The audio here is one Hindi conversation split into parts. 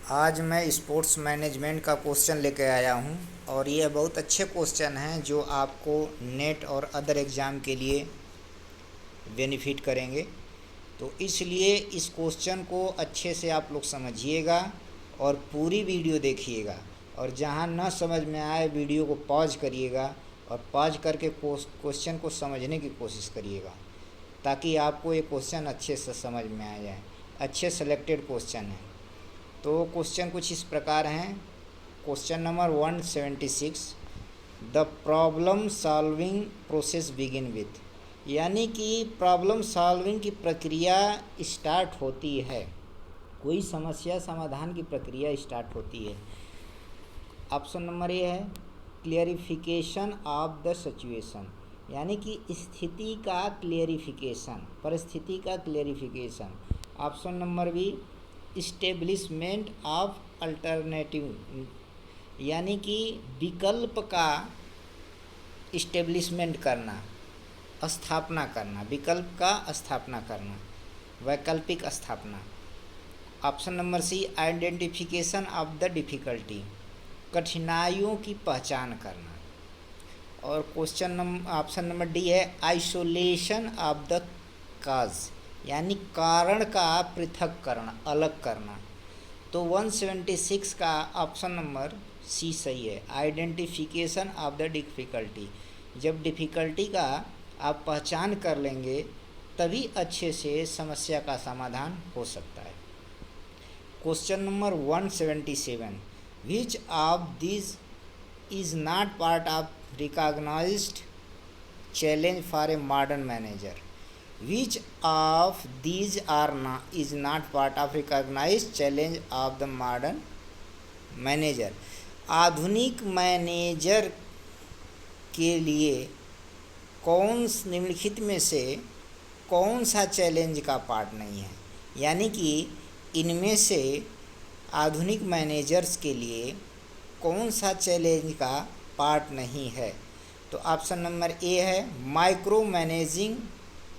आज मैं स्पोर्ट्स मैनेजमेंट का क्वेश्चन लेके आया हूँ और ये बहुत अच्छे क्वेश्चन हैं जो आपको नेट और अदर एग्ज़ाम के लिए बेनिफिट करेंगे। तो इसलिए इस क्वेश्चन को अच्छे से आप लोग समझिएगा और पूरी वीडियो देखिएगा, और जहाँ न समझ में आए वीडियो को पॉज करिएगा और पॉज करके क्वेश्चन को समझने की कोशिश करिएगा, ताकि आपको ये क्वेश्चन अच्छे से समझ में आ जाए। अच्छे सेलेक्टेड क्वेश्चन हैं। तो क्वेश्चन कुछ इस प्रकार हैं। Question number 176, the problem solving process begin with, यानी कि प्रॉब्लम सॉल्विंग की प्रक्रिया स्टार्ट होती है, कोई समस्या समाधान की प्रक्रिया स्टार्ट होती है। ऑप्शन नंबर ए है क्लियरिफिकेशन ऑफ द सिचुएशन, यानी कि स्थिति का क्लियरिफिकेशन, परिस्थिति का clarification. Option number B establishment of alternative, यानी कि विकल्प का इस्टेब्लिशमेंट करना, स्थापना करना, विकल्प का स्थापना करना, वैकल्पिक स्थापना। Option number C identification of the difficulty, कठिनाइयों की पहचान करना। और ऑप्शन नंबर डी है आइसोलेशन ऑफ द काज, यानी कारण का पृथक्करण, अलग करना। तो 176 का ऑप्शन नंबर सी सही है, आइडेंटिफिकेशन ऑफ द डिफ़िकल्टी। जब डिफ़िकल्टी का आप पहचान कर लेंगे तभी अच्छे से समस्या का समाधान हो सकता है। Question number 177, which of this is not part of recognised challenge for a modern manager. Which of these is not part of recognized challenge of the modern manager? आधुनिक मैनेजर के लिए निम्नलिखित में से कौन सा चैलेंज का पार्ट नहीं है, यानी कि इनमें से आधुनिक मैनेजर्स के लिए कौन सा चैलेंज का पार्ट नहीं है। तो ऑप्शन नंबर ए है माइक्रो मैनेजिंग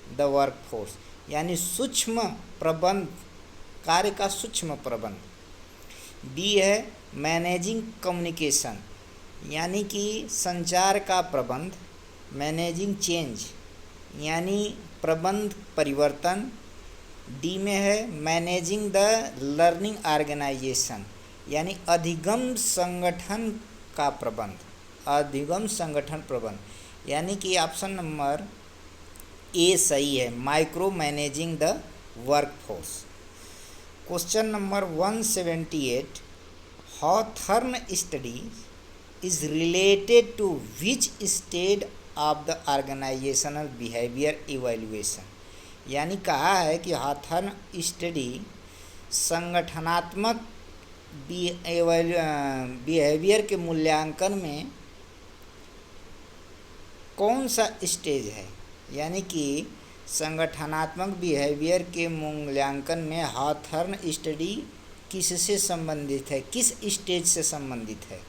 द वर्कफोर्स, यानी सूक्ष्म प्रबंध, कार्य का सूक्ष्म प्रबंध। बी है मैनेजिंग कम्युनिकेशन, यानी कि संचार का प्रबंध। मैनेजिंग चेंज, यानी प्रबंध परिवर्तन। डी में है मैनेजिंग द लर्निंग ऑर्गेनाइजेशन, यानी अधिगम संगठन का प्रबंध, अधिगम संगठन प्रबंध। यानी कि ऑप्शन नंबर ए सही है, micro managing the workforce. Question number 178, Hawthorne study is related to which stage of the organizational behaviour evaluation, यानी कहा है कि हॉथर्न स्टडी संगठनात्मक बिहेवियर के मूल्यांकन में कौन सा स्टेज है, यानी कि संगठनात्मक बिहेवियर के मूल्यांकन में हॉथर्न स्टडी किससे संबंधित है, किस स्टेज से संबंधित है।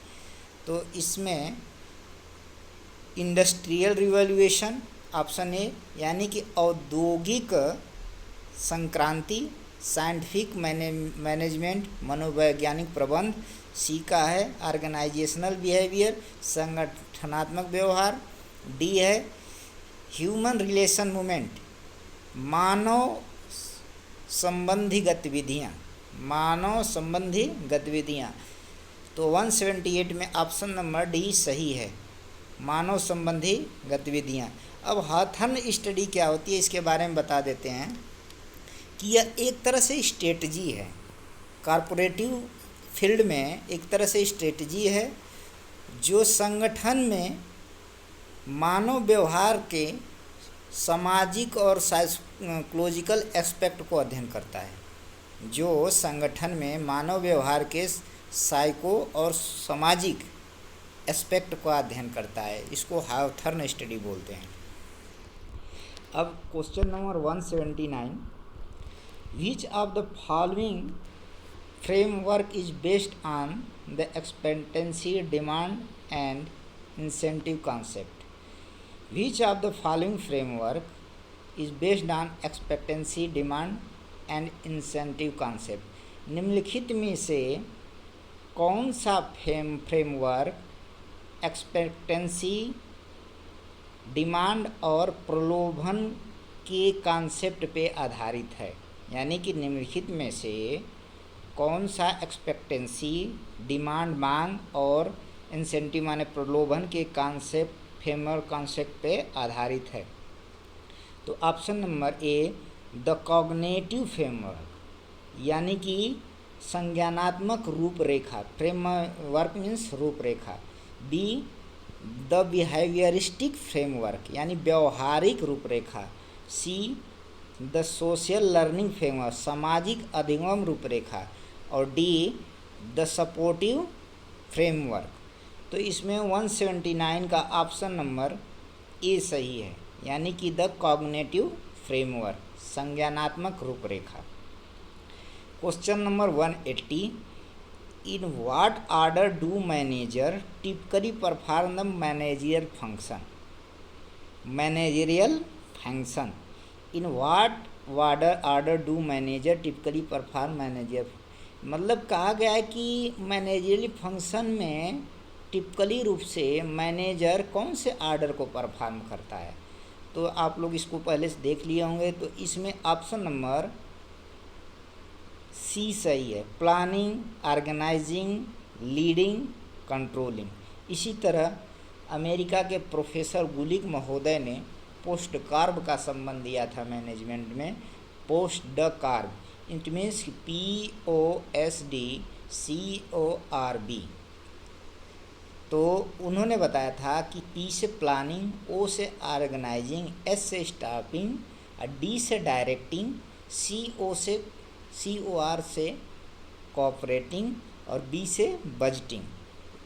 तो इसमें इंडस्ट्रियल रिवॉल्यूशन ऑप्शन ए, यानी कि औद्योगिक संक्रांति, साइंटिफिक मैनेजमेंट, मनोवैज्ञानिक प्रबंध। सी का है ऑर्गेनाइजेशनल बिहेवियर, संगठनात्मक व्यवहार। डी है ह्यूमन रिलेशन मूवमेंट, मानव संबंधी गतिविधियाँ, मानव संबंधी गतिविधियाँ। तो 178 में ऑप्शन नंबर डी सही है, मानव संबंधी गतिविधियाँ। अब हॉथर्न स्टडी क्या होती है इसके बारे में बता देते हैं कि यह एक तरह से स्ट्रेटजी है, कॉरपोरेटिव फील्ड में एक तरह से स्ट्रेटजी है जो संगठन में मानव व्यवहार के सामाजिक और साइकोलॉजिकल एस्पेक्ट को अध्ययन करता है, जो संगठन में मानव व्यवहार के साइको और सामाजिक एस्पेक्ट को अध्ययन करता है। इसको हॉथर्न स्टडी बोलते हैं। अब question number 179, which of the following framework is based on the expectancy demand and incentive concept. Which of the following framework is based on expectancy, demand and incentive concept, निम्नलिखित में से कौन सा फ्रेमवर्क एक्सपेक्टेंसी, डिमांड और प्रलोभन के कॉन्सेप्ट पे आधारित है? यानी कि निम्नलिखित में से कौन सा एक्सपेक्टेंसी, डिमांड मांग और इंसेंटिव माने प्रलोभन के कॉन्सेप्ट फ्रेमवर्क कॉन्सेप्ट पे आधारित है? तो option number A the cognitive framework, यानी कि संज्ञानात्मक रूपरेखा, फ्रेमवर्क मीन्स रूपरेखा। बी द बिहेवियरिस्टिक फ्रेमवर्क, यानी व्यवहारिक रूपरेखा। See the social learning framework, सामाजिक अधिगम रूपरेखा। और डी द सपोर्टिव फ्रेमवर्क। तो इसमें 179 का ऑप्शन नंबर ए सही है, यानी कि द कॉग्निटिव फ्रेमवर्क, संज्ञानात्मक रूपरेखा। Question number 180, in what order do manager typically perform the managerial function? Managerial function, in what order do manager typically perform manager, मतलब कहा गया है कि मैनेजरियल फंक्शन में टिपिकली रूप से मैनेजर कौन से ऑर्डर को परफॉर्म करता है। तो आप लोग इसको पहले से देख लिए होंगे। तो इसमें ऑप्शन नंबर सी सही है, प्लानिंग, ऑर्गेनाइजिंग, लीडिंग, कंट्रोलिंग। इसी तरह अमेरिका के प्रोफेसर गुलिक महोदय ने पोस्ट कार्ब का संबंध दिया था मैनेजमेंट में, post the carb, it means POSDCORB। तो उन्होंने बताया था कि P से प्लानिंग, O से ऑर्गेनाइजिंग, S से स्टाफिंग, D से डायरेक्टिंग, COR से कोऑपरेटिंग और B से बजटिंग।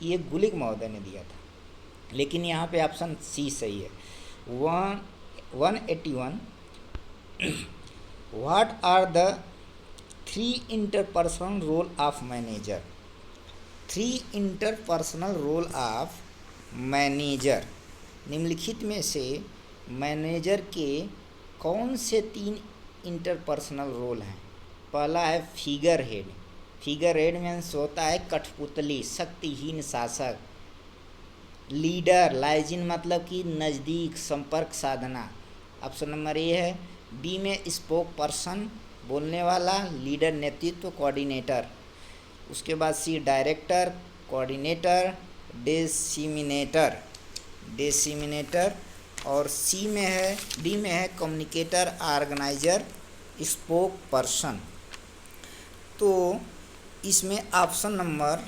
ये गुलिक महोदय ने दिया था, लेकिन यहाँ पे ऑप्शन सी सही है। 181, what are the 3 interpersonal role of manager? 3 interpersonal role of manager, निम्नलिखित में से मैनेजर के कौन से 3 इंटरपर्सनल रोल हैं? पहला है figure head. Figure head means होता है कठपुतली, शक्तिहीन शासक। लीडर, लाइजिन मतलब कि नज़दीक, संपर्क साधना, ऑप्शन नंबर ए है। बी में स्पोक पर्सन, बोलने वाला, लीडर नेतृत्व, कोऑर्डिनेटर। उसके बाद सी डायरेक्टर, कोऑर्डिनेटर, डेसिमिनेटर। और सी में है, डी में है कम्युनिकेटर, ऑर्गेनाइजर, स्पोक पर्सन। तो इसमें ऑप्शन नंबर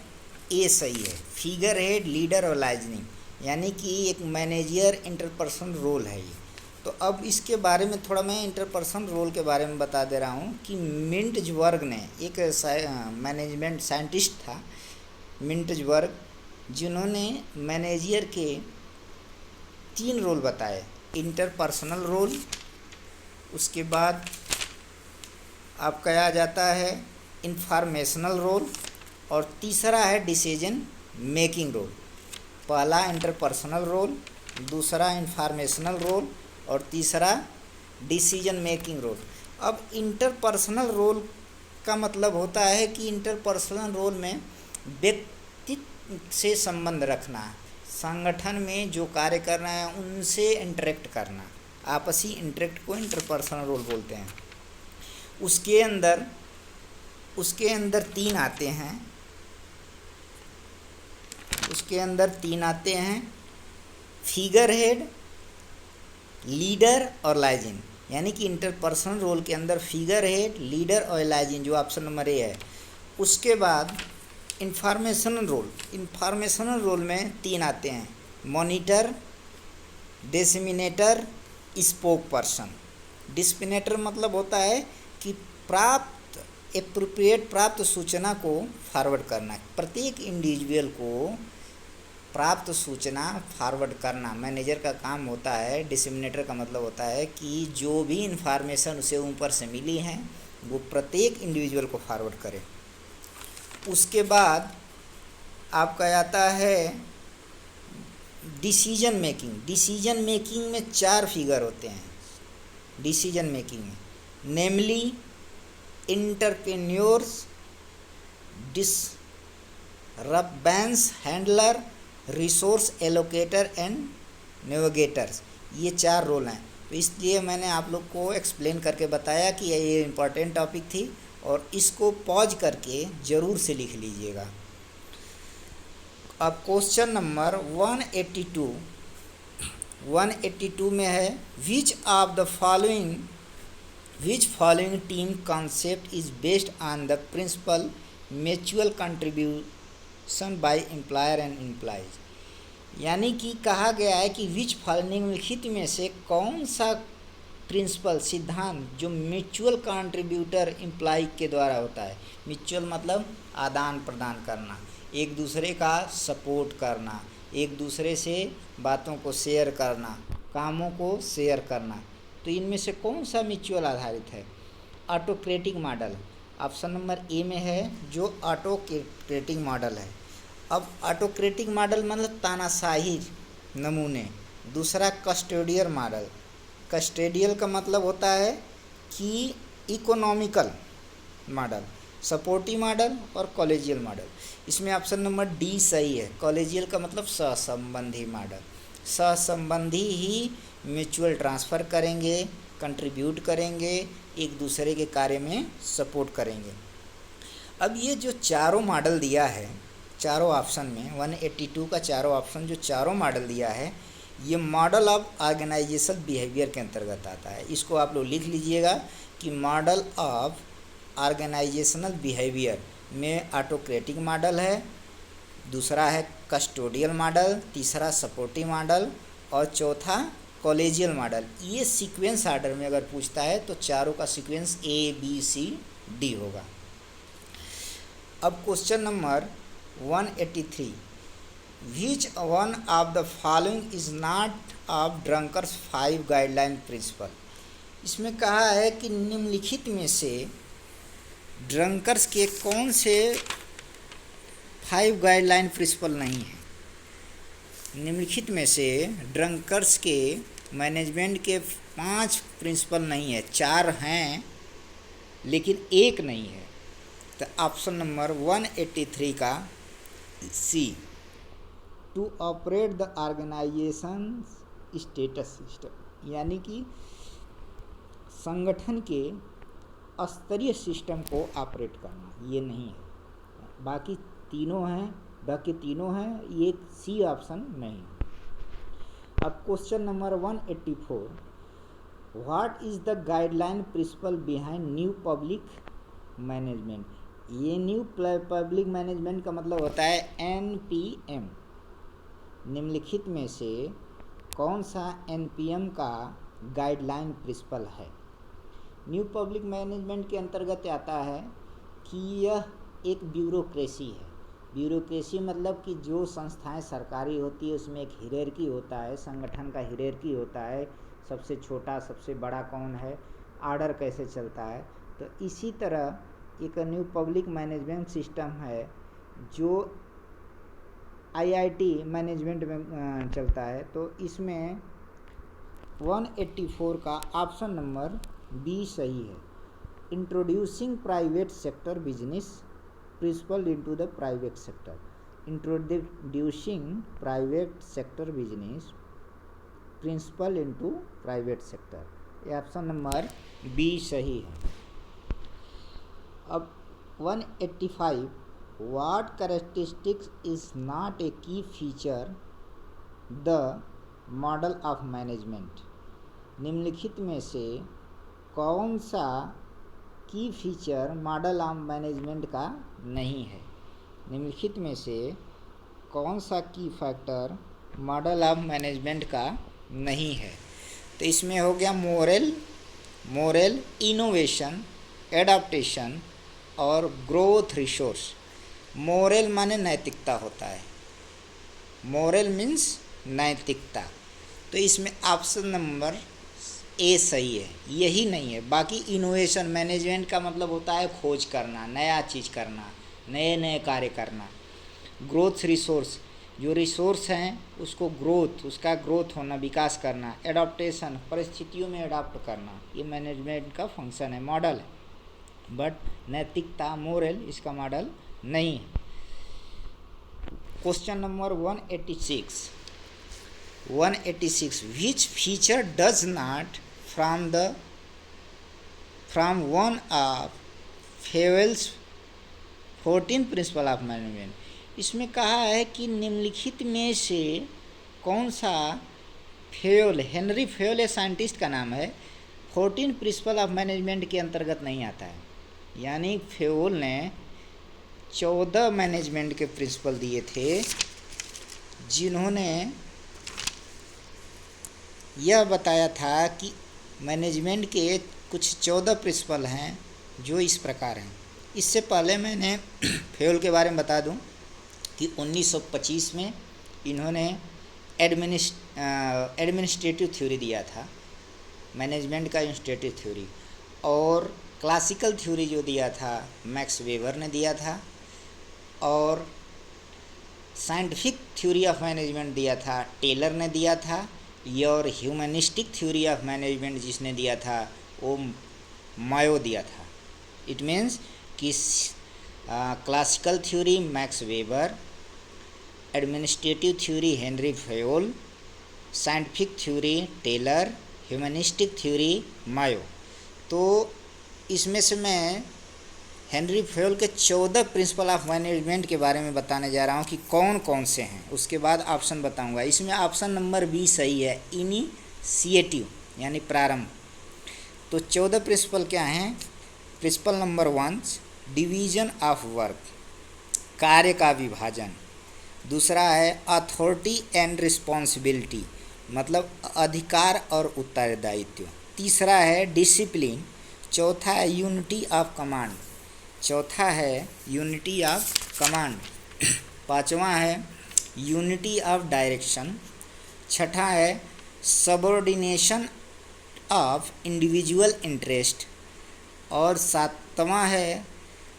ए सही है, फिगर हेड, लीडर और लाइजनिंग, यानी कि एक मैनेजर इंटरपर्सनल रोल है ये। तो अब इसके बारे में थोड़ा मैं इंटरपर्सनल रोल के बारे में बता दे रहा हूँ कि मिंटजबर्ग ने, एक मैनेजमेंट साइंटिस्ट था मिंटजबर्ग, जिन्होंने मैनेजर के 3 रोल बताए। इंटरपर्सनल रोल, उसके बाद आपका आ जाता है इंफॉर्मेशनल रोल, और तीसरा है डिसीजन मेकिंग रोल। पहला इंटरपर्सनल रोल, दूसरा इंफॉर्मेशनल रोल और तीसरा डिसीजन मेकिंग रोल। अब इंटरपर्सनल रोल का मतलब होता है कि इंटरपर्सनल रोल में व्यक्ति से संबंध रखना, संगठन में जो कार्य करना है उनसे इंटरेक्ट करना, आपसी इंटरेक्ट को इंटरपर्सनल रोल बोलते हैं। उसके अंदर 3 आते हैं, फिगर हेड, लीडर और लाइजिन, यानी कि इंटरपर्सनल रोल के अंदर फिगर हेड, लीडर और लाइजिन, जो ऑप्शन नंबर ए है। उसके बाद इंफॉर्मेशनल रोल में 3 आते हैं, मॉनिटर, डिसमिनेटर, स्पोक पर्सन। डिस्पिनेटर मतलब होता है कि प्राप्त सूचना को फॉरवर्ड करना, प्रत्येक इंडिविजुअल को प्राप्त सूचना फॉरवर्ड करना मैनेजर का काम होता है। डिसमिनेटर का मतलब होता है कि जो भी इंफॉर्मेशन उसे ऊपर से मिली है वो प्रत्येक इंडिविजुअल को फॉरवर्ड करे। उसके बाद आपका आता है डिसीजन मेकिंग में 4 फिगर होते हैं डिसीजन मेकिंग में, namely entrepreneurs, disturbance handler, resource allocator and navigators, ये 4 रोल हैं। तो इसलिए मैंने आप लोग को एक्सप्लेन करके बताया कि ये इम्पोर्टेंट टॉपिक थी, और इसको पॉज करके ज़रूर से लिख लीजिएगा। अब क्वेश्चन नंबर 182 में है, which following team concept is based on the principle mutual contribution by employer and employees. यानी कि कहा गया है कि विच फॉलोइंग निम्नलिखित में से कौन सा प्रिंसिपल सिद्धांत जो म्यूचुअल कंट्रीब्यूटर एम्प्लॉय के द्वारा होता है। म्यूचुअल मतलब आदान प्रदान करना, एक दूसरे का सपोर्ट करना, एक दूसरे से बातों को शेयर करना, कामों को शेयर करना। तो इनमें से कौन सा म्यूचुअल आधारित है। Autocratic model option number A में है, जो ऑटोक्रेटिक मॉडल है। अब ऑटोक्रेटिक मॉडल मतलब तानाशाही नमूने। दूसरा कस्टोडियल मॉडल, कस्टोडियल का मतलब होता है कि इकोनॉमिकल मॉडल, सपोर्टिव मॉडल और कॉलेजियल मॉडल। इसमें ऑप्शन नंबर डी सही है। कॉलेजियल का मतलब सहसंबंधी मॉडल, सहसंबंधी ही म्यूचुअल ट्रांसफ़र करेंगे, कंट्रीब्यूट करेंगे, एक दूसरे के कार्य में सपोर्ट करेंगे। अब ये जो चारों मॉडल दिया है, चारों ऑप्शन में 182 का चारों ऑप्शन जो चारों मॉडल दिया है, ये मॉडल ऑफ ऑर्गेनाइजेशन बिहेवियर के अंतर्गत आता है। इसको आप लोग लिख लीजिएगा कि मॉडल ऑफ ऑर्गेनाइजेशनल बिहेवियर में ऑटोक्रेटिक मॉडल है, दूसरा है कस्टोडियल मॉडल, तीसरा सपोर्टिव मॉडल और चौथा कॉलेजियल मॉडल। ये सीक्वेंस ऑर्डर में अगर पूछता है तो चारों का सीक्वेंस ABCD होगा। अब question number 183, which one of the following is not of Drucker's 5 guideline principle. इसमें कहा है कि निम्नलिखित में से ड्रंकर्स के कौन से 5 गाइडलाइन प्रिंसिपल नहीं है। निम्नलिखित में से ड्रंकर्स के मैनेजमेंट के 5 प्रिंसिपल नहीं है, 4 हैं लेकिन एक नहीं है। तो ऑप्शन नंबर 183 का C, to operate the organization status system, यानी कि संगठन के स्तरीय सिस्टम को ऑपरेट करना, ये नहीं है। बाकी तीनों हैं, ये सी ऑप्शन नहीं। अब question number 184, what is the guideline principle behind new public management. ये न्यू पब्लिक मैनेजमेंट का मतलब होता है NPM। निम्नलिखित में से कौन सा NPM का गाइडलाइन प्रिंसिपल है। न्यू पब्लिक मैनेजमेंट के अंतर्गत आता है कि यह एक ब्यूरोक्रेसी है। ब्यूरोक्रेसी मतलब कि जो संस्थाएं सरकारी होती है उसमें एक हिरेरकी होता है, संगठन का हिरेरकी होता है, सबसे छोटा सबसे बड़ा कौन है, आर्डर कैसे चलता है। तो इसी तरह एक न्यू पब्लिक मैनेजमेंट सिस्टम है जो IIT मैनेजमेंट में चलता है। तो इसमें 184 का ऑप्शन नंबर बी सही है। Introducing private sector business principle into the private sector, introducing private sector business principle into private sector, ये ऑप्शन नंबर बी सही है। अब 185, what characteristics is not a key feature the model of management। निम्नलिखित में से कौन सा की फीचर मॉडल ऑफ मैनेजमेंट का नहीं है। निम्नलिखित में से कौन सा की फैक्टर मॉडल ऑफ मैनेजमेंट का नहीं है। तो इसमें हो गया मोरल, इनोवेशन, एडाप्टेशन और ग्रोथ रिसोर्स। मोरल माने नैतिकता होता है, मोरल मीन्स नैतिकता। तो इसमें ऑप्शन नंबर ए सही है, यही नहीं है। बाकी इनोवेशन, मैनेजमेंट का मतलब होता है खोज करना, नया चीज़ करना, नए कार्य करना। ग्रोथ रिसोर्स, जो रिसोर्स हैं उसको उसका ग्रोथ होना, विकास करना। एडाप्टेशन, परिस्थितियों में अडॉप्ट करना, ये मैनेजमेंट का फंक्शन है, मॉडल है। बट नैतिकता, मोरल, इसका मॉडल नहीं। Question number 186 which feature does not from one of Fayol's 14 principle of management. इसमें कहा है कि निम्नलिखित में से कौन सा फेयोल, हेनरी फेयोल एक साइंटिस्ट का नाम है, 14 प्रिंसिपल ऑफ मैनेजमेंट के अंतर्गत नहीं आता है। यानी फेयोल ने 14 मैनेजमेंट के प्रिंसिपल दिए थे, जिन्होंने यह बताया था कि मैनेजमेंट के कुछ 14 प्रिंसिपल हैं जो इस प्रकार हैं। इससे पहले मैंने फेयोल के बारे में बता दूं कि 1925 में इन्होंने एडमिनिस्ट्रेटिव थ्योरी दिया था, मैनेजमेंट का एडमिनिस्ट्रेटिव थ्योरी, और क्लासिकल थ्योरी जो दिया था मैक्स वेबर ने दिया था, और साइंटिफिक थ्योरी ऑफ मैनेजमेंट दिया था टेलर ने दिया था, और ह्यूमनिस्टिक थ्योरी ऑफ मैनेजमेंट जिसने दिया था वो मायो दिया था। इट मीन्स कि classical theory Max Weber, administrative theory Henry Fayol, scientific theory Taylor, humanistic theory Mayo. तो इसमें से मैं हेनरी फेयोल के 14 प्रिंसिपल ऑफ मैनेजमेंट के बारे में बताने जा रहा हूँ कि कौन कौन से हैं। उसके बाद ऑप्शन बताऊँगा। इसमें ऑप्शन नंबर बी सही है, इनिशिएटिव यानी प्रारंभ। तो 14 प्रिंसिपल क्या हैं? Principle number 1 division of work, कार्य का विभाजन। दूसरा है अथॉरिटी एंड रिस्पॉन्सिबिलिटी, मतलब अधिकार और उत्तरदायित्व। तीसरा है डिसिप्लिन। चौथा है यूनिटी ऑफ कमांड। पांचवा है यूनिटी ऑफ डायरेक्शन। छठा है सबऑर्डिनेशन ऑफ इंडिविजुअल इंटरेस्ट। और सातवां है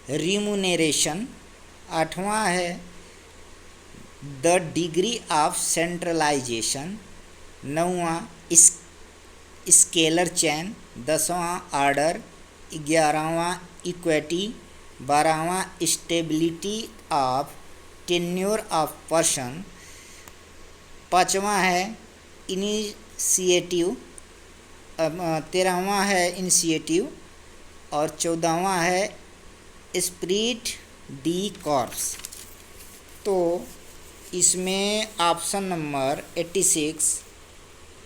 रिम्यूनरेशन। आठवां है द डिग्री ऑफ सेंट्रलाइजेशन। नौवां स्केलर चैन। 10वां ऑर्डर। 11वां इक्विटी। 12वां stability of tenure of person. 5वां है इनिशिएटिव। 13वां है इनिशिएटिव। और 14वां है स्पिरिट डी कॉर्प्स। तो इसमें ऑप्शन नंबर 86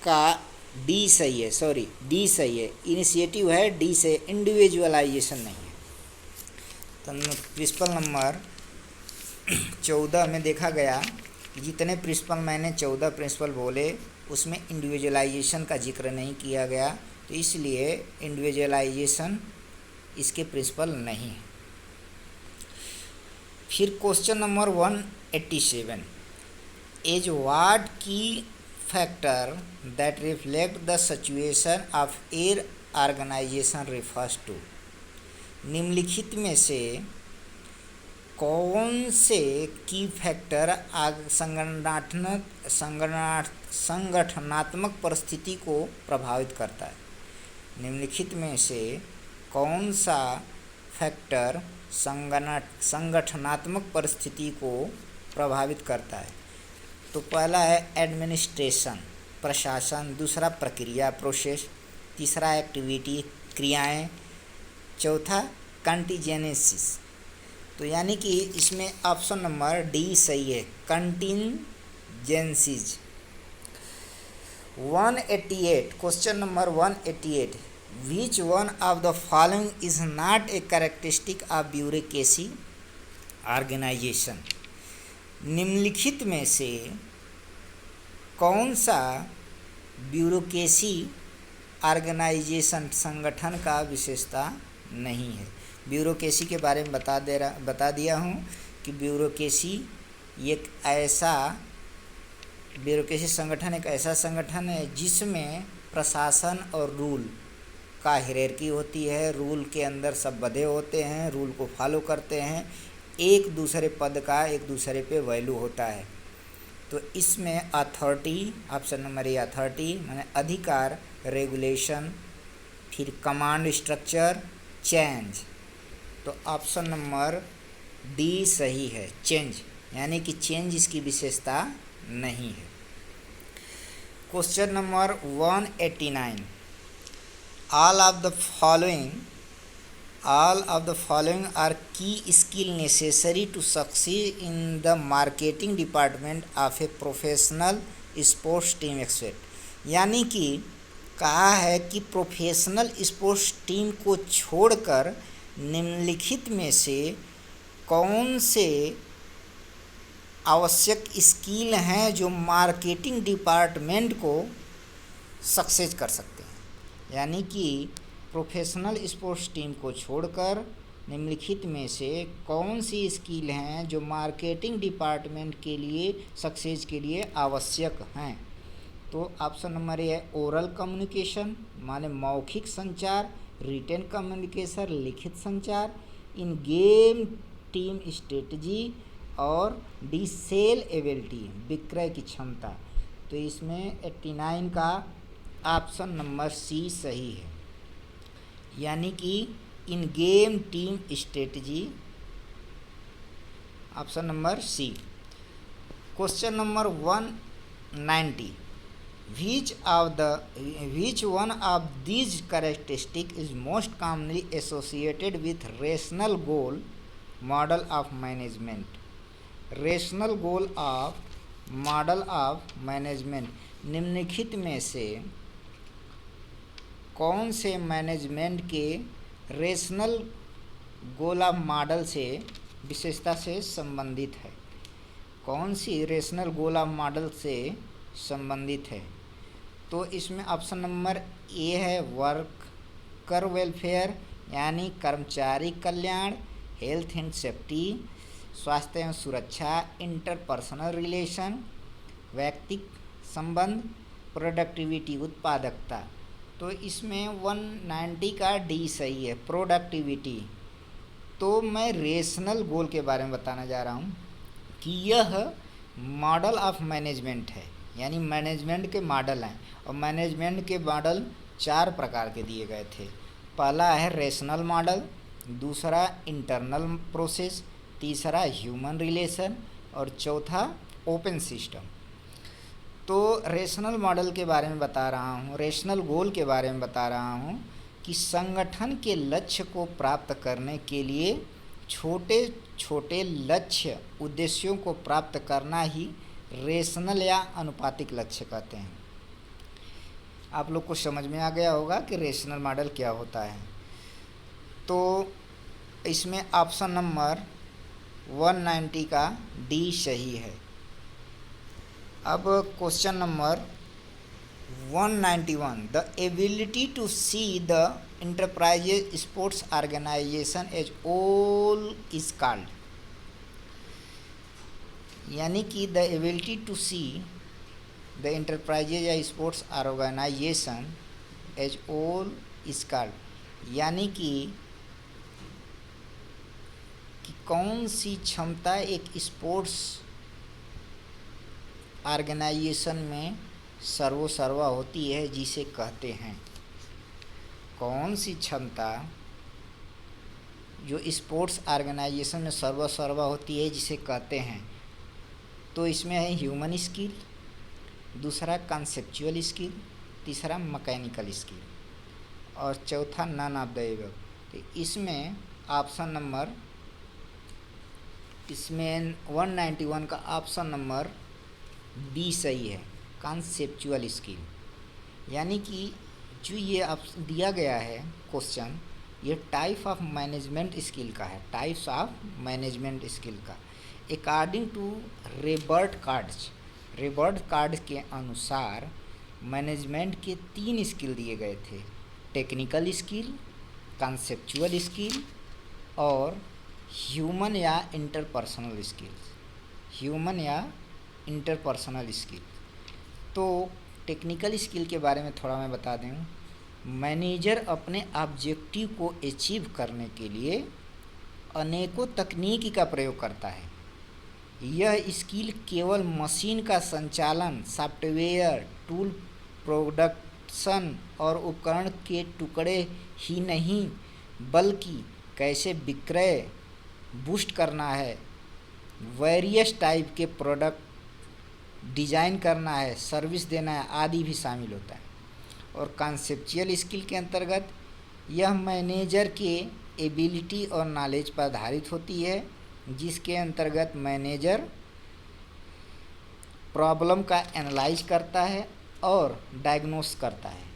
का डी सही है, डी सही है। इनिशिएटिव है, डी से इंडिविजुअलाइजेशन नहीं है। तो प्रिंसिपल नंबर 14 में देखा गया जितने प्रिंसिपल मैंने 14 प्रिंसिपल बोले उसमें इंडिविजुअलाइजेशन का जिक्र नहीं किया गया, तो इसलिए इंडिविजुअलाइजेशन इसके प्रिंसिपल नहीं है। फिर question number 187 is what key factor that reflect the situation of air organisation refers to. निम्नलिखित में से कौन से की फैक्टर संगठनात्मक परिस्थिति को प्रभावित करता है? निम्नलिखित में से कौन सा फैक्टर संगठनात्मक परिस्थिति को प्रभावित करता है? तो पहला है एडमिनिस्ट्रेशन, प्रशासन। दूसरा प्रक्रिया, प्रोसेस। तीसरा एक्टिविटी, क्रियाएं। चौथा कंटीजेनेसिस। तो यानी कि इसमें ऑप्शन नंबर डी सही है, contingencies. 188 question number 188 which one of the following is not a characteristic of bureaucracy organisation. निम्नलिखित में से कौन सा ब्यूरोक्रेसी ऑर्गेनाइजेशन संगठन का विशेषता नहीं है? ब्यूरोक्रेसी के बारे में बता दिया हूँ कि ब्यूरोक्रेसी संगठन एक ऐसा संगठन है जिसमें प्रशासन और रूल का हायरार्की होती है। रूल के अंदर सब बंधे होते हैं, रूल को फॉलो करते हैं। एक दूसरे पद का एक दूसरे पे वैल्यू होता है। तो इसमें authority, option number A authority माने अधिकार, रेगुलेशन, फिर कमांड स्ट्रक्चर, चेंज। तो ऑप्शन नंबर डी सही है, चेंज, यानी कि चेंज इसकी विशेषता नहीं है। Question number 189, all of the following are key skill necessary to succeed in the marketing department of a professional sports team except, यानी कि कहा है कि प्रोफेशनल स्पोर्ट्स टीम को छोड़कर निम्नलिखित में से कौन से आवश्यक स्किल हैं जो मार्केटिंग डिपार्टमेंट को सक्सेस कर सकते हैं। यानी कि प्रोफेशनल स्पोर्ट्स टीम को छोड़कर निम्नलिखित में से कौन सी स्किल हैं जो मार्केटिंग डिपार्टमेंट के लिए सक्सेस के लिए आवश्यक हैं। तो ऑप्शन नंबर ए है ओरल कम्युनिकेशन, माने मौखिक संचार, रिटन कम्युनिकेशन लिखित संचार, इन गेम टीम स्ट्रेटजी, और डी सेल एबिलिटी विक्रय की क्षमता। तो इसमें 89 का ऑप्शन नंबर सी सही है, यानी कि in game team strategy, option number C. Question number 190, which one of these characteristics is most commonly associated with rational goal model of management? Rational goal of model of management, निम्नलिखित में से कौन से मैनेजमेंट के रेशनल गोल ऑफ मॉडल से विशेषता से संबंधित है। कौन सी रेशनल गोल ऑफ मॉडल से संबंधित है। तो इसमें ऑप्शन नंबर ए है वर्कर वेलफेयर, यानी कर्मचारी कल्याण, हेल्थ एंड सेफ्टी, स्वास्थ्य एवं सुरक्षा, इंटरपर्सनल रिलेशन, व्यक्तिक संबंध, प्रोडक्टिविटी उत्पादकता। तो इसमें 190 का डी सही है, प्रोडक्टिविटी। तो मैं रेशनल गोल के बारे में बताने जा रहा हूँ कि यह मॉडल ऑफ मैनेजमेंट है, यानी मैनेजमेंट के मॉडल हैं, और मैनेजमेंट के मॉडल 4 प्रकार के दिए गए थे। पहला है रेशनल मॉडल, दूसरा इंटरनल प्रोसेस, तीसरा ह्यूमन रिलेशन, और चौथा ओपन सिस्टम। तो रेशनल मॉडल के बारे में बता रहा हूँ, रेशनल गोल के बारे में बता रहा हूँ कि संगठन के लक्ष्य को प्राप्त करने के लिए छोटे छोटे लक्ष्य उद्देश्यों को प्राप्त करना ही रेशनल या अनुपातिक लक्ष्य कहते हैं। आप लोग को समझ में आ गया होगा कि रेशनल मॉडल क्या होता है। तो इसमें ऑप्शन नंबर 190 का डी सही है। अब question number 191, the ability to see the enterprises sports organization as all is called, यानी कि the ability to see the enterprises या sports organization as all is called, यानी कि कौन सी क्षमता एक स्पोर्ट्स ऑर्गेनाइजेशन में सर्वा होती है जिसे कहते हैं। कौन सी क्षमता जो स्पोर्ट्स ऑर्गेनाइजेशन में सर्वा होती है जिसे कहते हैं। तो इसमें है ह्यूमन स्किल, दूसरा कॉन्सेप्चुअल स्किल, तीसरा मैकेनिकल स्किल, और चौथा नन ऑफ द एबव। तो इसमें ऑप्शन नंबर, इसमें 191 का ऑप्शन नंबर बी सही है, कॉन्सेप्चुअल स्किल। यानी कि जो ये दिया गया है क्वेश्चन, ये टाइप ऑफ मैनेजमेंट स्किल का है, टाइप्स ऑफ मैनेजमेंट स्किल का। अकॉर्डिंग टू रेबर्ट कार्ड्स के अनुसार मैनेजमेंट के 3 स्किल दिए गए थे, टेक्निकल स्किल, कॉन्सेप्चुअल स्किल और ह्यूमन या इंटरपर्सनल स्किल। तो टेक्निकल स्किल के बारे में थोड़ा मैं बता दूं। मैनेजर अपने ऑब्जेक्टिव को अचीव करने के लिए अनेकों तकनीक का प्रयोग करता है। यह स्किल केवल मशीन का संचालन, सॉफ्टवेयर, टूल प्रोडक्शन और उपकरण के टुकड़े ही नहीं, बल्कि कैसे विक्रय बूस्ट करना है, वेरियस टाइप के प्रोडक्ट डिजाइन करना है, सर्विस देना है आदि भी शामिल होता है। और कॉन्सेप्चुअल स्किल के अंतर्गत यह मैनेजर के एबिलिटी और नॉलेज पर आधारित होती है, जिसके अंतर्गत मैनेजर प्रॉब्लम का एनालाइज करता है और डायग्नोस करता है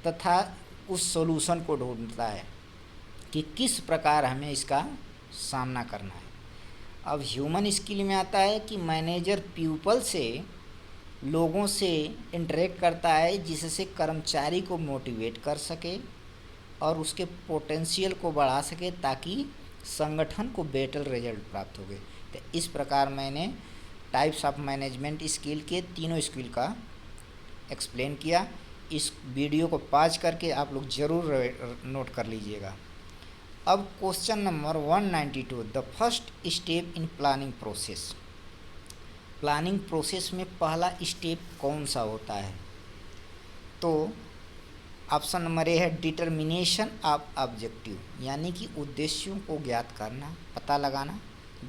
तथा उस सॉल्यूशन को ढूंढता है कि किस प्रकार हमें इसका सामना करना है। अब ह्यूमन स्किल में आता है कि मैनेजर पीपल से, लोगों से इंटरेक्ट करता है जिससे कर्मचारी को मोटिवेट कर सके और उसके पोटेंशियल को बढ़ा सके ताकि संगठन को बेटर रिजल्ट प्राप्त हो गए। तो इस प्रकार मैंने टाइप्स ऑफ मैनेजमेंट स्किल के तीनों स्किल का एक्सप्लेन किया। इस वीडियो को पॉज करके आप लोग ज़रूर नोट कर लीजिएगा। अब question number 192, the first step in planning process. Planning process में पहला स्टेप कौन सा होता है? तो ऑप्शन नंबर ए है डिटर्मिनेशन ऑफ ऑब्जेक्टिव, यानी कि उद्देश्यों को ज्ञात करना, पता लगाना।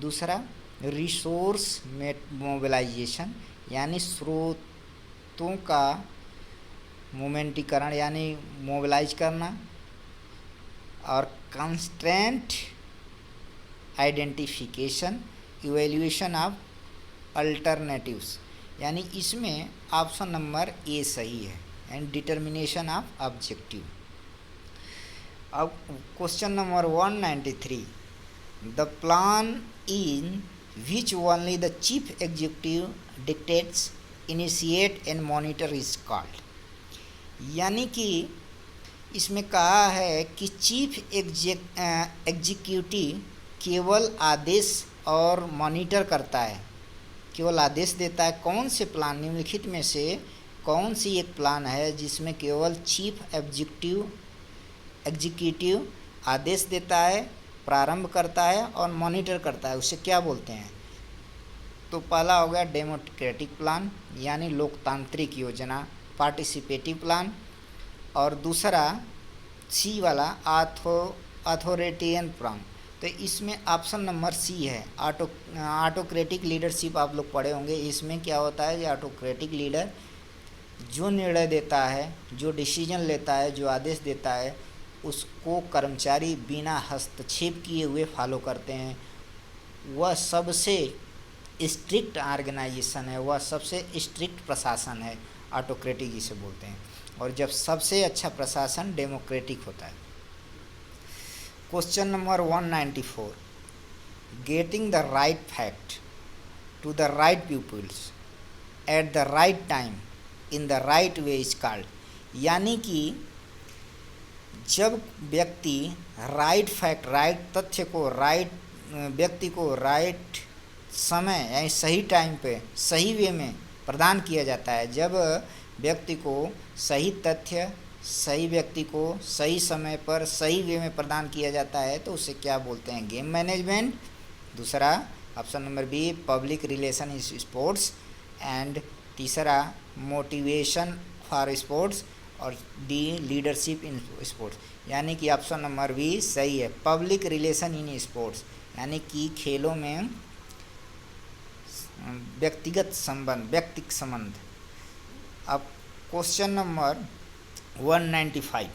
दूसरा रिसोर्स मोबिलाइजेशन, यानी स्रोतों का मोमेंटीकरण यानी मोबिलाइज करना। और constraint identification, evaluation of alternatives, यानी इसमें ऑप्शन नंबर ए सही है, एंड डिटर्मिनेशन ऑफ ऑब्जेक्टिव। अब question number 193, the plan in which only the chief executive dictates, initiate and monitor is called. यानी कि इसमें कहा है कि चीफ एग्जीक्यूटिव केवल आदेश और मॉनिटर करता है, केवल आदेश देता है। कौन से प्लान, निम्नलिखित में से कौन सी एक प्लान है जिसमें केवल चीफ एग्जीक्यूटिव आदेश देता है, प्रारंभ करता है और मॉनिटर करता है, उसे क्या बोलते हैं? तो पहला हो गया डेमोक्रेटिक प्लान, यानी लोकतांत्रिक योजना, पार्टिसिपेटिव प्लान। और दूसरा सी वाला अथॉरिटेरियन प्लान। तो इसमें ऑप्शन नंबर सी है, ऑटोक्रेटिक लीडरशिप। आप लोग पढ़े होंगे। इसमें क्या होता है, ये ऑटोक्रेटिक लीडर जो निर्णय देता है, जो डिसीजन लेता है, जो आदेश देता है, उसको कर्मचारी बिना हस्तक्षेप किए हुए फॉलो करते हैं। वह सबसे स्ट्रिक्ट ऑर्गेनाइजेशन है, वह सबसे स्ट्रिक्ट प्रशासन है, ऑटोक्रेटिक जिसे बोलते हैं। और जब सबसे अच्छा प्रशासन डेमोक्रेटिक होता है। Question number 194, getting the right fact to the right peoples at the right time in the right way is called. यानी कि जब व्यक्ति राइट फैक्ट, राइट तथ्य को, राइट व्यक्ति को राइट समय यानी सही टाइम पे सही वे में प्रदान किया जाता है, जब व्यक्ति को सही तथ्य सही व्यक्ति को सही समय पर सही वे में प्रदान किया जाता है, तो उसे क्या बोलते हैं? Game management. दूसरा option number B public relation in sports. And तीसरा मोटिवेशन फॉर स्पोर्ट्स। और डी लीडरशिप इन स्पोर्ट्स। यानी कि ऑप्शन नंबर बी सही है, पब्लिक रिलेशन इन स्पोर्ट्स, यानी कि खेलों में व्यक्तिगत संबंध। अब question number 195,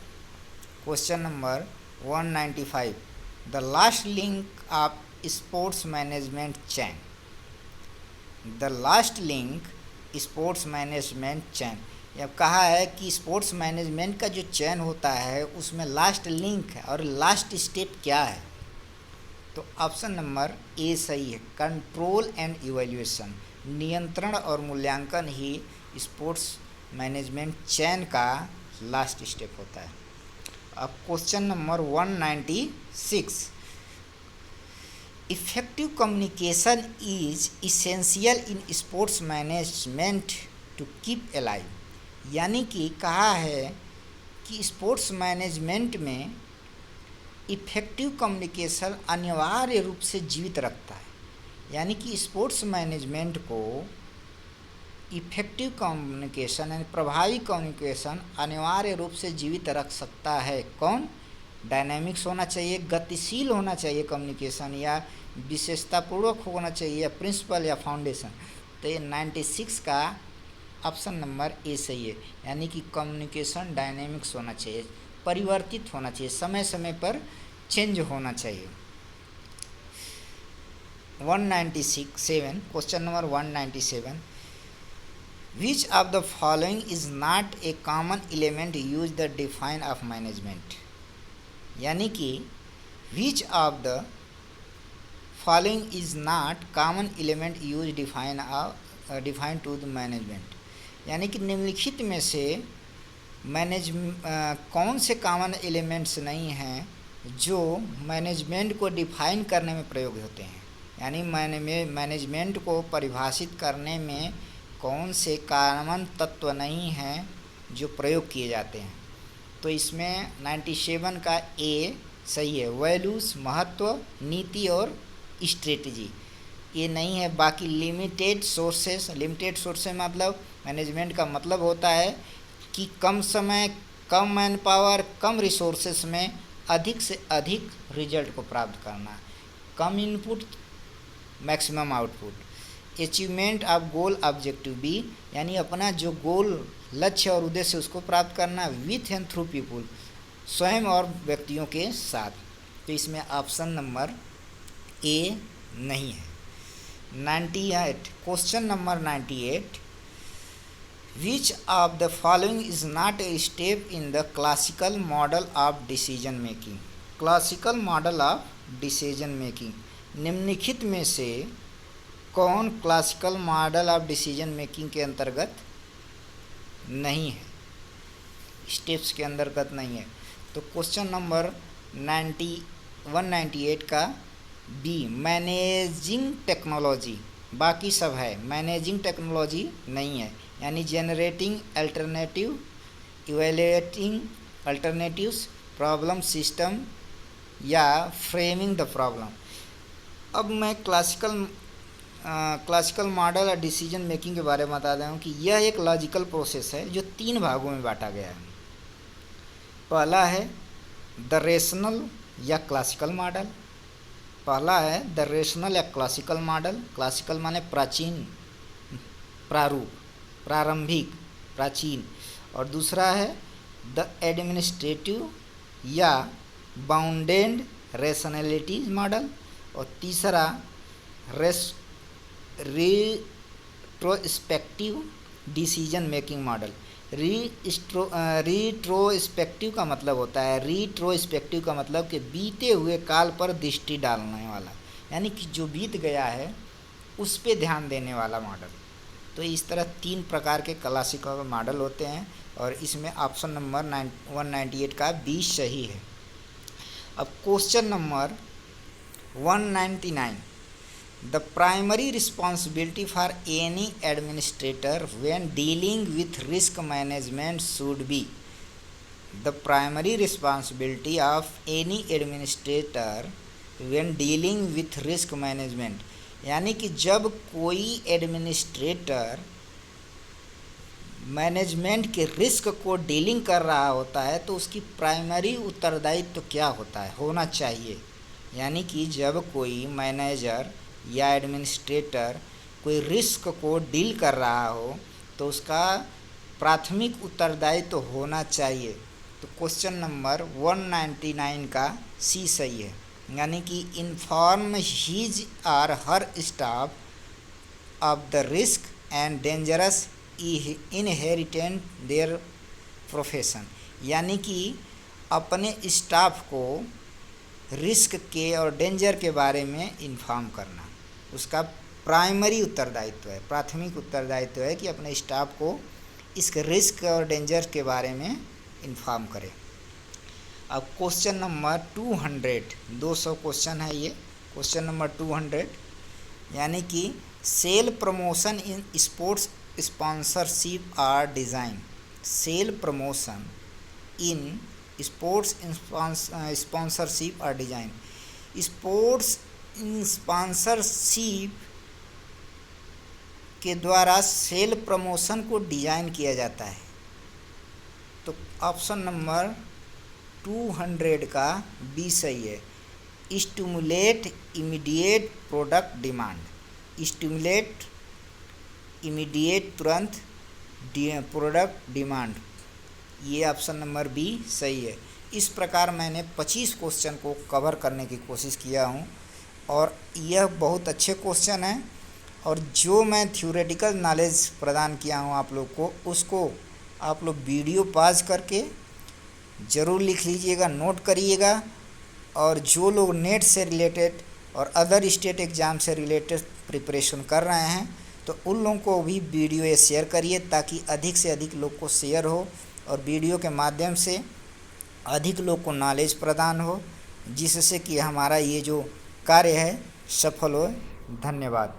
question number 195, the last link of sports management chain. The last link sports management chain. यह कहा है कि स्पोर्ट्स मैनेजमेंट का जो चैन होता है उसमें लास्ट लिंक है, और लास्ट स्टेप क्या है? तो ऑप्शन नंबर ए सही है, कंट्रोल एंड इवैल्यूएशन, नियंत्रण और मूल्यांकन ही स्पोर्ट्स मैनेजमेंट चैन का लास्ट स्टेप होता है। अब question number 196, effective communication is essential in sports management to keep alive. यानी कि कहा है कि स्पोर्ट्स मैनेजमेंट में इफेक्टिव कम्युनिकेशन अनिवार्य रूप से जीवित रखता है। यानी कि स्पोर्ट्स मैनेजमेंट को इफेक्टिव कम्युनिकेशन यानी प्रभावी कम्युनिकेशन अनिवार्य रूप से जीवित रख सकता है। कौन? डायनामिक्स होना चाहिए, गतिशील होना चाहिए कम्युनिकेशन, या विशेषतापूर्वक होना चाहिए, या प्रिंसिपल या फाउंडेशन। तो ये 96 का ऑप्शन नंबर ए सही है, यानी कि कम्युनिकेशन डायनेमिक्स होना चाहिए, परिवर्तित होना चाहिए, समय समय पर चेंज होना चाहिए। 197 question number 197, which of the following is not a common element use the define of management, यानी कि which of the following is not common element use define to the management, यानी कि निम्नलिखित में से कौन से कॉमन एलिमेंट्स नहीं हैं जो मैनेजमेंट को डिफाइन करने में प्रयोग होते हैं, यानी मैनेजमेंट को परिभाषित करने में कौन से कॉमन तत्व नहीं हैं जो प्रयोग किए जाते हैं। तो इसमें 97 का ए सही है, वैल्यूज़, महत्व, नीति और स्ट्रेटजी ये नहीं है। बाकी लिमिटेड सोर्सेस मतलब मैनेजमेंट का मतलब होता है कि कम समय, कम मैन पावर, कम रिसोर्सेस में अधिक से अधिक रिजल्ट को प्राप्त करना, कम input maximum output. Achievement of goal objective B, यानी अपना जो गोल, लक्ष्य और उद्देश्य उसको प्राप्त करना विथ एंड थ्रू पीपुल, स्वयं और व्यक्तियों के साथ। तो इसमें ऑप्शन नंबर ए नहीं है। 98 question number 98, which of the following is not a step in the classical model of decision making. Classical model of decision making, निम्नलिखित में से कौन classical model of decision making के अंतर्गत नहीं है, स्टेप्स के अंतर्गत नहीं है। तो क्वेश्चन नंबर 198 का बी, मैनेजिंग टेक्नोलॉजी, बाकी सब है, मैनेजिंग टेक्नोलॉजी नहीं है, यानी generating alternative, evaluating alternatives, problem system या फ्रेमिंग द प्रॉब्लम। अब मैं क्लासिकल मॉडल और डिसीजन मेकिंग के बारे में बता रहा हूँ कि यह एक लॉजिकल प्रोसेस है जो 3 भागों में बांटा गया है। पहला है द रेशनल या क्लासिकल मॉडल, पहला है द रेशनल या क्लासिकल मॉडल, क्लासिकल माने प्राचीन, प्रारूप, प्रारंभिक, प्राचीन, और दूसरा है द एडमिनिस्ट्रेटिव या बाउंडेड रेशनैलिटी मॉडल, और तीसरा retrospective decision making model. Retrospective का मतलब होता है, रिट्रोस्पेक्टिव का मतलब कि बीते हुए काल पर दृष्टि डालने वाला, यानी कि जो बीत गया है उस पे ध्यान देने वाला मॉडल। तो इस तरह 3 प्रकार के क्लासिकल मॉडल होते हैं, और इसमें ऑप्शन नंबर 198 का 20 सही है। अब question number 199, the primary responsibility for any administrator when dealing with risk management should be. The primary responsibility of any administrator when dealing with risk management, यानी कि जब कोई एडमिनिस्ट्रेटर मैनेजमेंट के रिस्क को डीलिंग कर रहा होता है तो उसकी प्राइमरी उत्तरदायित्व तो क्या होता है, होना चाहिए। यानी कि जब कोई मैनेजर या एडमिनिस्ट्रेटर कोई रिस्क को डील कर रहा हो तो उसका प्राथमिक उत्तरदायित्व तो होना चाहिए। तो क्वेश्चन नंबर 199 का सी सही है, यानी कि इन्फॉर्म हिज और her staff of the risk and dangerous inherent their profession, यानी कि अपने स्टाफ को रिस्क के और डेंजर के बारे में इन्फॉर्म करना उसका प्राइमरी उत्तरदायित्व है, प्राथमिक उत्तरदायित्व है कि अपने स्टाफ को इस रिस्क और डेंजर के बारे में इन्फॉर्म करें। अब क्वेश्चन नंबर 200 क्वेश्चन है ये, क्वेश्चन नंबर 200, यानी कि sale promotion in sports sponsorship are design. Sale promotion in sports sponsorship are design, sports sponsorship के द्वारा सेल प्रमोशन को डिज़ाइन किया जाता है। तो ऑप्शन नंबर 200 का बी सही है। Stimulate immediate product demand, stimulate immediate तुरंत प्रोडक्ट डिमांड, ये ऑप्शन नंबर बी सही है। इस प्रकार मैंने 25 क्वेश्चन को कवर करने की कोशिश किया हूँ और यह बहुत अच्छे क्वेश्चन हैं। और जो मैं थ्योरेटिकल नॉलेज प्रदान किया हूँ आप लोग को, उसको आप लोग वीडियो पॉज करके ज़रूर लिख लीजिएगा, नोट करिएगा। और जो लोग नेट से रिलेटेड और अदर स्टेट एग्ज़ाम से रिलेटेड प्रिपरेशन कर रहे हैं तो उन लोगों को भी वीडियो ये शेयर करिए, ताकि अधिक से अधिक लोग को शेयर हो और वीडियो के माध्यम से अधिक लोग को नॉलेज प्रदान हो, जिससे कि हमारा ये जो कार्य है सफल हो। धन्यवाद।